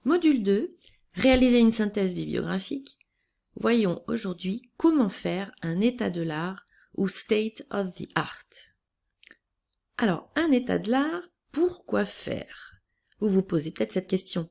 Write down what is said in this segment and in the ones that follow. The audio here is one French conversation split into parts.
Module 2, réaliser une synthèse bibliographique. Voyons aujourd'hui comment faire un état de l'art ou state of the art. Alors, un état de l'art, pourquoi faire? Vous vous posez peut-être cette question.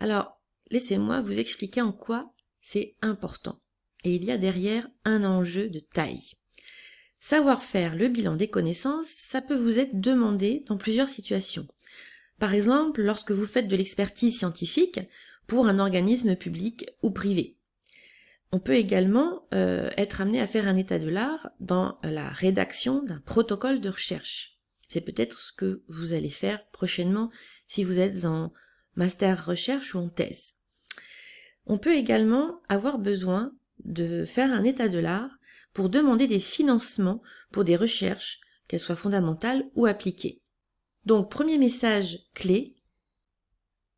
Alors, laissez-moi vous expliquer en quoi c'est important. Et il y a derrière un enjeu de taille. Savoir faire le bilan des connaissances, ça peut vous être demandé dans plusieurs situations. Par exemple, lorsque vous faites de l'expertise scientifique pour un organisme public ou privé. On peut également être amené à faire un état de l'art dans la rédaction d'un protocole de recherche. C'est peut-être ce que vous allez faire prochainement si vous êtes en master recherche ou en thèse. On peut également avoir besoin de faire un état de l'art pour demander des financements pour des recherches, qu'elles soient fondamentales ou appliquées. Donc, premier message clé,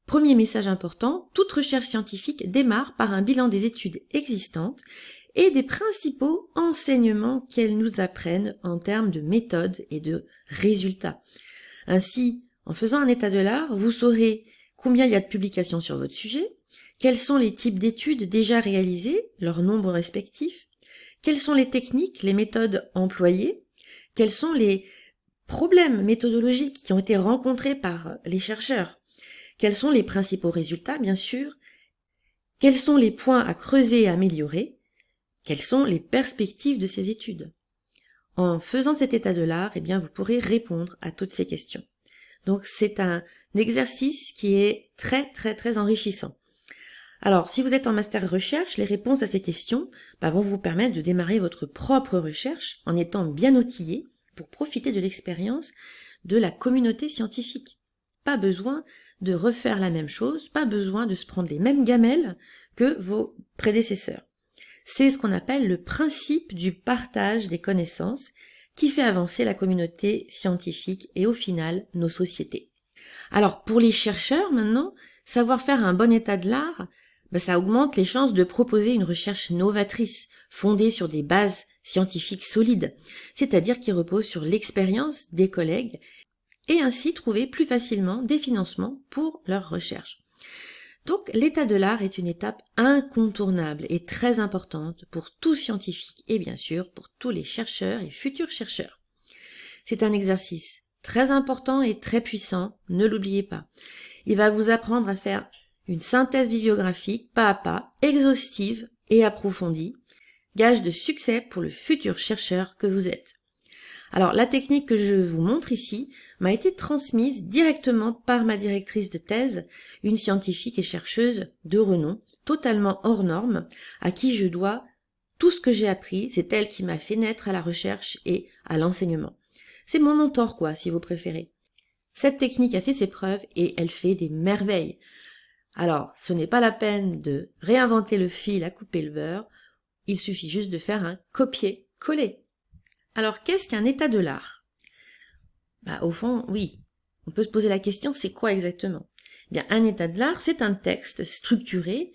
premier message important, toute recherche scientifique démarre par un bilan des études existantes et des principaux enseignements qu'elles nous apprennent en termes de méthode et de résultats. Ainsi, en faisant un état de l'art, vous saurez combien il y a de publications sur votre sujet, quels sont les types d'études déjà réalisées, leur nombre respectif, quelles sont les techniques, les méthodes employées, quels sont les problèmes méthodologiques qui ont été rencontrés par les chercheurs, quels sont les principaux résultats, bien sûr, quels sont les points à creuser et à améliorer, quelles sont les perspectives de ces études. En faisant cet état de l'art, eh bien, vous pourrez répondre à toutes ces questions. Donc, c'est un exercice qui est très enrichissant. Alors, si vous êtes en master recherche, les réponses à ces questions vont vous permettre de démarrer votre propre recherche en étant bien outillé pour profiter de l'expérience de la communauté scientifique. Pas besoin de refaire la même chose, pas besoin de se prendre les mêmes gamelles que vos prédécesseurs. C'est ce qu'on appelle le principe du partage des connaissances qui fait avancer la communauté scientifique et au final nos sociétés. Alors pour les chercheurs maintenant, savoir faire un bon état de l'art, ça augmente les chances de proposer une recherche novatrice, fondée sur des bases scientifiques solides, c'est-à-dire qui repose sur l'expérience des collègues et ainsi trouver plus facilement des financements pour leurs recherches. Donc l'état de l'art est une étape incontournable et très importante pour tout scientifique et bien sûr pour tous les chercheurs et futurs chercheurs. C'est un exercice très important et très puissant, ne l'oubliez pas. Il va vous apprendre à faire une synthèse bibliographique pas à pas, exhaustive et approfondie, gage de succès pour le futur chercheur que vous êtes. Alors la technique que je vous montre ici m'a été transmise directement par ma directrice de thèse, une scientifique et chercheuse de renom, totalement hors norme, à qui je dois tout ce que j'ai appris. C'est elle qui m'a fait naître à la recherche et à l'enseignement. C'est mon mentor quoi, si vous préférez. Cette technique a fait ses preuves et elle fait des merveilles. Alors, ce n'est pas la peine de réinventer le fil à couper le beurre, il suffit juste de faire un copier-coller. Alors, qu'est-ce qu'un état de l'art? Au fond, oui, on peut se poser la question, c'est quoi exactement? Bien, un état de l'art, c'est un texte structuré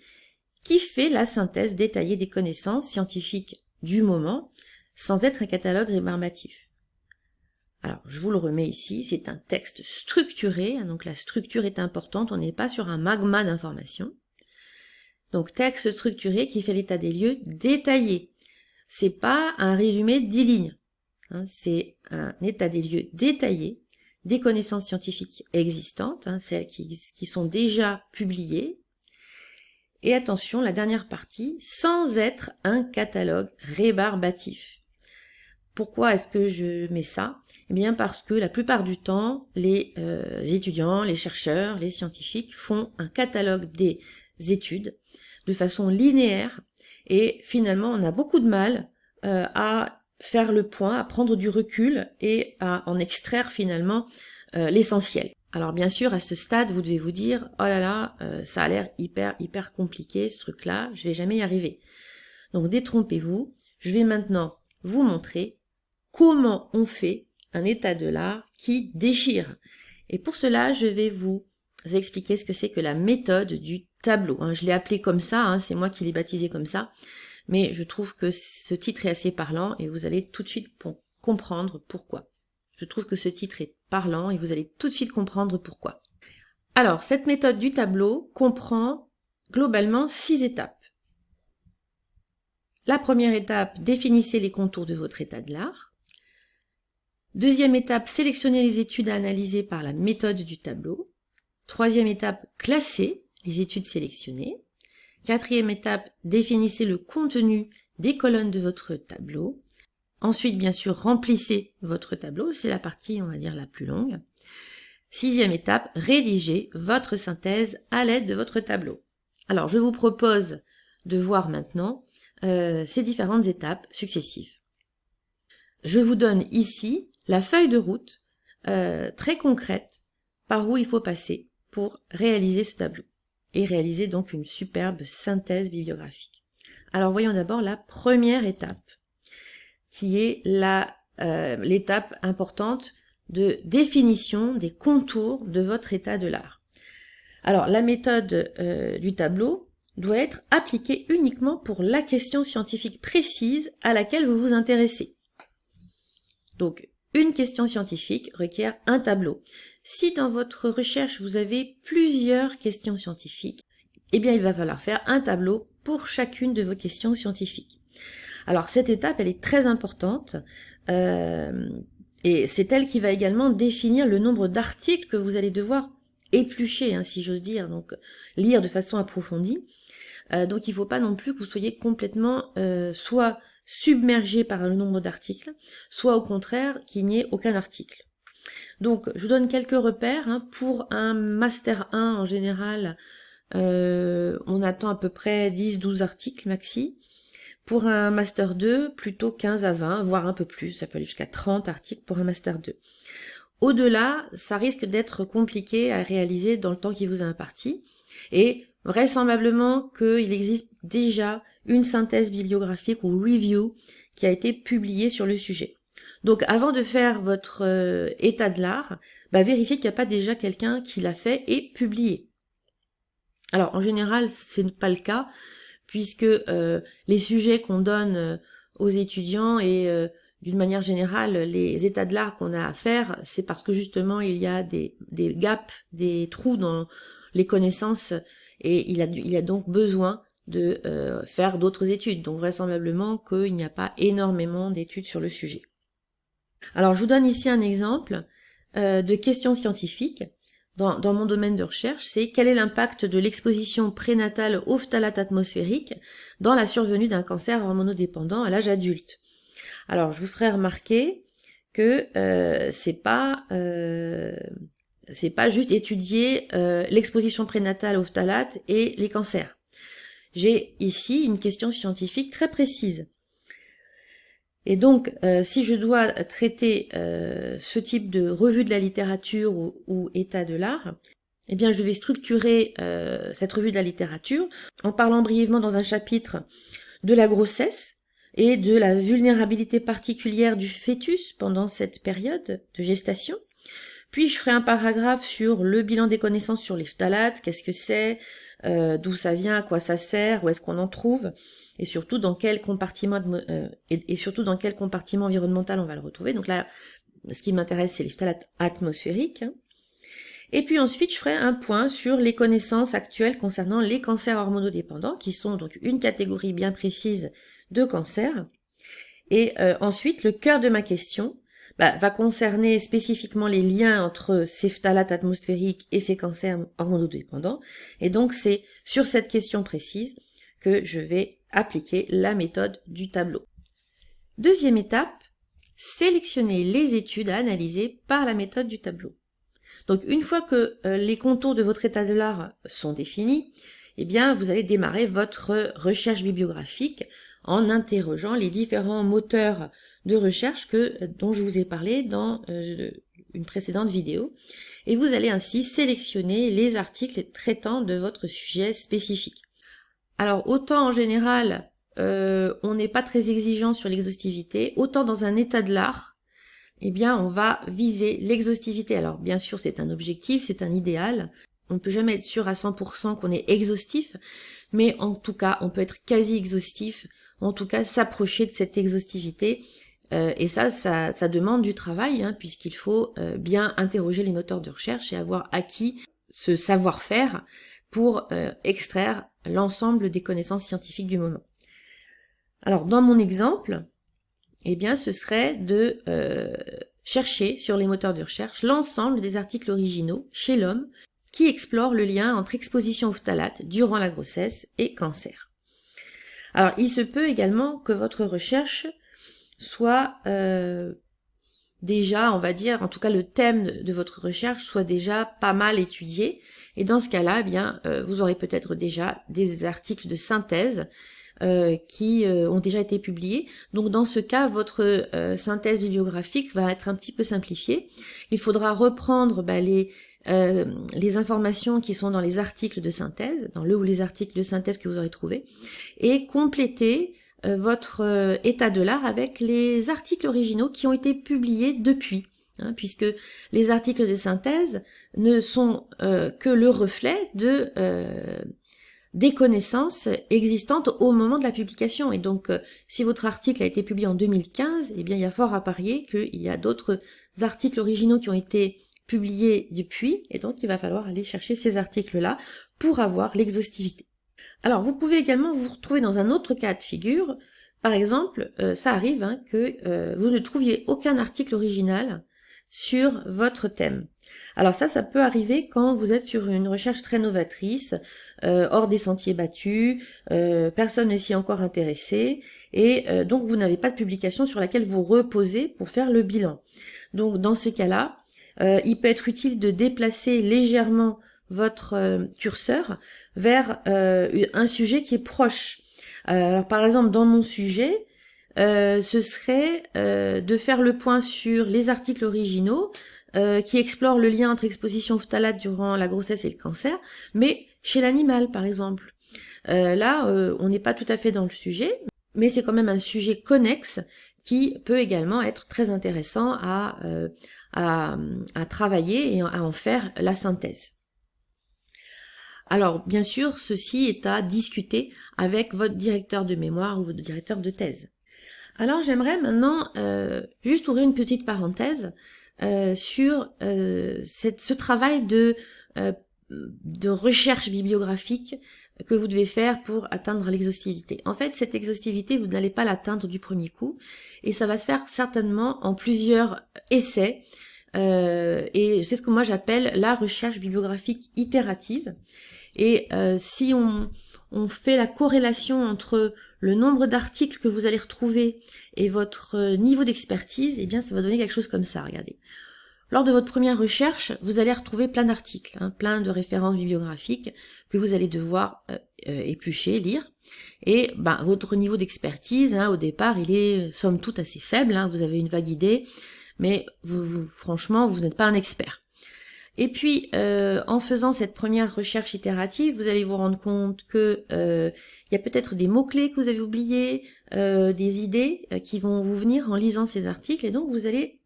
qui fait la synthèse détaillée des connaissances scientifiques du moment, sans être un catalogue rébarbatif. Alors, je vous le remets ici, c'est un texte structuré, donc la structure est importante, on n'est pas sur un magma d'informations. Donc, texte structuré qui fait l'état des lieux détaillé. C'est pas un résumé de 10 lignes. C'est un état des lieux détaillé des connaissances scientifiques existantes, celles qui sont déjà publiées. Et attention, la dernière partie, sans être un catalogue rébarbatif. Pourquoi est-ce que je mets ça? Eh bien parce que la plupart du temps, les étudiants, les chercheurs, les scientifiques font un catalogue des études de façon linéaire et finalement on a beaucoup de mal à faire le point, à prendre du recul et à en extraire finalement l'essentiel. Alors bien sûr, à ce stade, vous devez vous dire « Oh là là, ça a l'air hyper compliqué ce truc-là, je vais jamais y arriver. » Donc détrompez-vous, je vais maintenant vous montrer comment on fait un état de l'art qui déchire. Et pour cela, je vais vous expliquer ce que c'est que la méthode du tableau. Je l'ai appelé comme ça, c'est moi qui l'ai baptisé comme ça, mais je trouve que ce titre est assez parlant et vous allez tout de suite comprendre pourquoi. Je trouve que ce titre est parlant et vous allez tout de suite comprendre pourquoi. Alors, cette méthode du tableau comprend globalement 6 étapes. La première étape, définissez les contours de votre état de l'art. Deuxième étape, sélectionnez les études à analyser par la méthode du tableau. Troisième étape, classez les études sélectionnées. Quatrième étape, définissez le contenu des colonnes de votre tableau. Ensuite, bien sûr, remplissez votre tableau, c'est la partie, on va dire, la plus longue. Sixième étape, rédigez votre synthèse à l'aide de votre tableau. Alors, je vous propose de voir maintenant ces différentes étapes successives. Je vous donne ici la feuille de route très concrète par où il faut passer pour réaliser ce tableau et réaliser donc une superbe synthèse bibliographique. Alors voyons d'abord la première étape qui est l'étape importante de définition des contours de votre état de l'art. Alors la méthode du tableau doit être appliquée uniquement pour la question scientifique précise à laquelle vous vous intéressez. Donc une question scientifique requiert un tableau. Si dans votre recherche vous avez plusieurs questions scientifiques, eh bien il va falloir faire un tableau pour chacune de vos questions scientifiques. Alors cette étape, elle est très importante et c'est elle qui va également définir le nombre d'articles que vous allez devoir éplucher, si j'ose dire, donc lire de façon approfondie. Donc il ne faut pas non plus que vous soyez complètement soit submergé par le nombre d'articles, soit au contraire qu'il n'y ait aucun article. Donc je vous donne quelques repères. Pour un Master 1 en général, on attend à peu près 10-12 articles maxi. Pour un Master 2, plutôt 15 à 20, voire un peu plus, ça peut aller jusqu'à 30 articles pour un Master 2. Au-delà, ça risque d'être compliqué à réaliser dans le temps qui vous est imparti, et vraisemblablement qu'il existe déjà une synthèse bibliographique ou review qui a été publiée sur le sujet. Donc avant de faire votre état de l'art, vérifiez qu'il n'y a pas déjà quelqu'un qui l'a fait et publié. Alors en général, ce n'est pas le cas, puisque les sujets qu'on donne aux étudiants et d'une manière générale, les états de l'art qu'on a à faire, c'est parce que justement il y a des gaps, des trous dans les connaissances et il a donc besoin de faire d'autres études. Donc vraisemblablement qu'il n'y a pas énormément d'études sur le sujet. Alors je vous donne ici un exemple de questions scientifiques. Dans mon domaine de recherche, c'est quel est l'impact de l'exposition prénatale aux phtalates atmosphériques dans la survenue d'un cancer hormonodépendant à l'âge adulte. Alors, je vous ferai remarquer que c'est pas juste étudier l'exposition prénatale aux phtalates et les cancers. J'ai ici une question scientifique très précise. Et donc, si je dois traiter ce type de revue de la littérature ou état de l'art, eh bien, je vais structurer cette revue de la littérature en parlant brièvement dans un chapitre de la grossesse et de la vulnérabilité particulière du fœtus pendant cette période de gestation. Puis, je ferai un paragraphe sur le bilan des connaissances sur les phtalates, qu'est-ce que c'est, d'où ça vient, à quoi ça sert, où est-ce qu'on en trouve, et surtout dans quel compartiment environnemental on va le retrouver. Donc là, ce qui m'intéresse, c'est les phtalates atmosphériques. Et puis ensuite, je ferai un point sur les connaissances actuelles concernant les cancers hormonodépendants, qui sont donc une catégorie bien précise de cancers. Et ensuite, le cœur de ma question va concerner spécifiquement les liens entre ces phtalates atmosphériques et ces cancers hormonodépendants. Et donc, c'est sur cette question précise que je vais appliquer la méthode du tableau. Deuxième étape, sélectionner les études à analyser par la méthode du tableau. Donc une fois que les contours de votre état de l'art sont définis, eh bien vous allez démarrer votre recherche bibliographique en interrogeant les différents moteurs de recherche dont je vous ai parlé dans une précédente vidéo. Et vous allez ainsi sélectionner les articles traitant de votre sujet spécifique. Alors autant en général on n'est pas très exigeant sur l'exhaustivité, autant dans un état de l'art, eh bien on va viser l'exhaustivité. Alors bien sûr c'est un objectif, c'est un idéal, on ne peut jamais être sûr à 100% qu'on est exhaustif, mais en tout cas on peut être quasi exhaustif, en tout cas s'approcher de cette exhaustivité, et ça demande du travail, puisqu'il faut bien interroger les moteurs de recherche et avoir acquis ce savoir-faire pour extraire l'ensemble des connaissances scientifiques du moment. Alors, dans mon exemple, eh bien, ce serait de chercher sur les moteurs de recherche l'ensemble des articles originaux chez l'homme qui explorent le lien entre exposition aux phtalates durant la grossesse et cancer. Alors, il se peut également que votre recherche soit déjà, on va dire, en tout cas le thème de votre recherche soit déjà pas mal étudié, et dans ce cas-là, eh bien, vous aurez peut-être déjà des articles de synthèse qui ont déjà été publiés. Donc dans ce cas, votre synthèse bibliographique va être un petit peu simplifiée. Il faudra reprendre les informations qui sont dans les articles de synthèse, dans le ou les articles de synthèse que vous aurez trouvés, et compléter votre état de l'art avec les articles originaux qui ont été publiés depuis. Puisque les articles de synthèse ne sont que le reflet des connaissances existantes au moment de la publication. Et donc, si votre article a été publié en 2015, eh bien, il y a fort à parier qu'il y a d'autres articles originaux qui ont été publiés depuis, et donc il va falloir aller chercher ces articles-là pour avoir l'exhaustivité. Alors, vous pouvez également vous retrouver dans un autre cas de figure. Par exemple, ça arrive que vous ne trouviez aucun article original sur votre thème. Alors ça peut arriver quand vous êtes sur une recherche très novatrice, hors des sentiers battus, personne ne s'y est encore intéressé, et donc vous n'avez pas de publication sur laquelle vous reposez pour faire le bilan. Donc dans ces cas-là, il peut être utile de déplacer légèrement votre curseur vers un sujet qui est proche. Alors par exemple, dans mon sujet, ce serait de faire le point sur les articles originaux qui explorent le lien entre exposition aux phtalates durant la grossesse et le cancer, mais chez l'animal par exemple. Là, on n'est pas tout à fait dans le sujet, mais c'est quand même un sujet connexe qui peut également être très intéressant à travailler et à en faire la synthèse. Alors, bien sûr, ceci est à discuter avec votre directeur de mémoire ou votre directeur de thèse. Alors, j'aimerais maintenant juste ouvrir une petite parenthèse sur ce travail de recherche bibliographique que vous devez faire pour atteindre l'exhaustivité. En fait, cette exhaustivité, vous n'allez pas l'atteindre du premier coup, et ça va se faire certainement en plusieurs essais, et c'est ce que moi j'appelle la recherche bibliographique itérative. Et si on fait la corrélation entre le nombre d'articles que vous allez retrouver et votre niveau d'expertise, eh bien ça va donner quelque chose comme ça, regardez. Lors de votre première recherche, vous allez retrouver plein d'articles, plein de références bibliographiques que vous allez devoir éplucher, lire. Et votre niveau d'expertise, au départ, il est somme toute assez faible, vous avez une vague idée, mais franchement, vous n'êtes pas un expert. Et puis, en faisant cette première recherche itérative, vous allez vous rendre compte que il y a peut-être des mots-clés que vous avez oubliés, des idées qui vont vous venir en lisant ces articles, et donc vous allez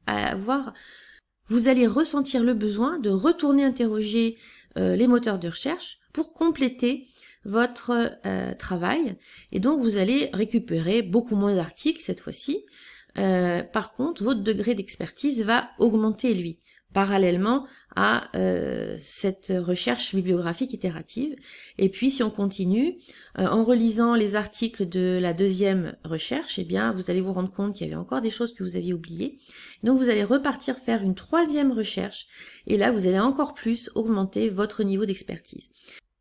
ressentir le besoin de retourner interroger les moteurs de recherche pour compléter votre travail, et donc vous allez récupérer beaucoup moins d'articles cette fois-ci. Par contre, votre degré d'expertise va augmenter, lui, parallèlement à cette recherche bibliographique itérative. Et puis si on continue, en relisant les articles de la deuxième recherche, eh bien vous allez vous rendre compte qu'il y avait encore des choses que vous aviez oubliées. Donc vous allez repartir faire une troisième recherche, et là vous allez encore plus augmenter votre niveau d'expertise.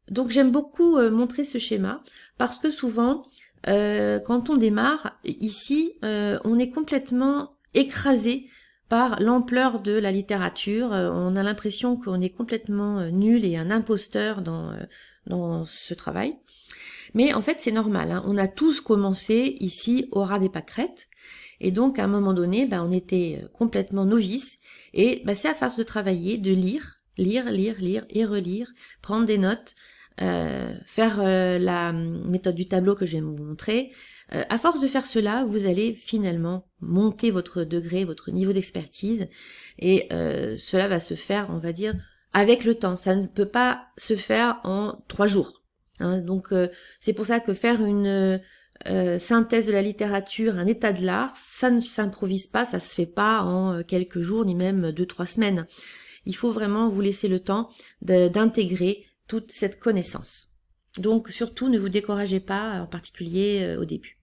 Donc j'aime beaucoup montrer ce schéma, parce que souvent, quand on démarre, ici, on est complètement écrasé par l'ampleur de la littérature. On a l'impression qu'on est complètement nul et un imposteur dans ce travail. Mais en fait, c'est normal. On a tous commencé ici au ras des pâquerettes. Et donc, à un moment donné, on était complètement novice. Et c'est à force de travailler, de lire et relire, prendre des notes, faire la méthode du tableau que je vais vous montrer. À force de faire cela, vous allez finalement monter votre degré, votre niveau d'expertise, et cela va se faire, on va dire, avec le temps. Ça ne peut pas se faire en 3 jours. Donc c'est pour ça que faire une synthèse de la littérature, un état de l'art, ça ne s'improvise pas, ça se fait pas en quelques jours, ni même 2-3 semaines. il faut vraiment vous laisser le temps d'intégrer toute cette connaissance. Donc surtout ne vous découragez pas, en particulier au début.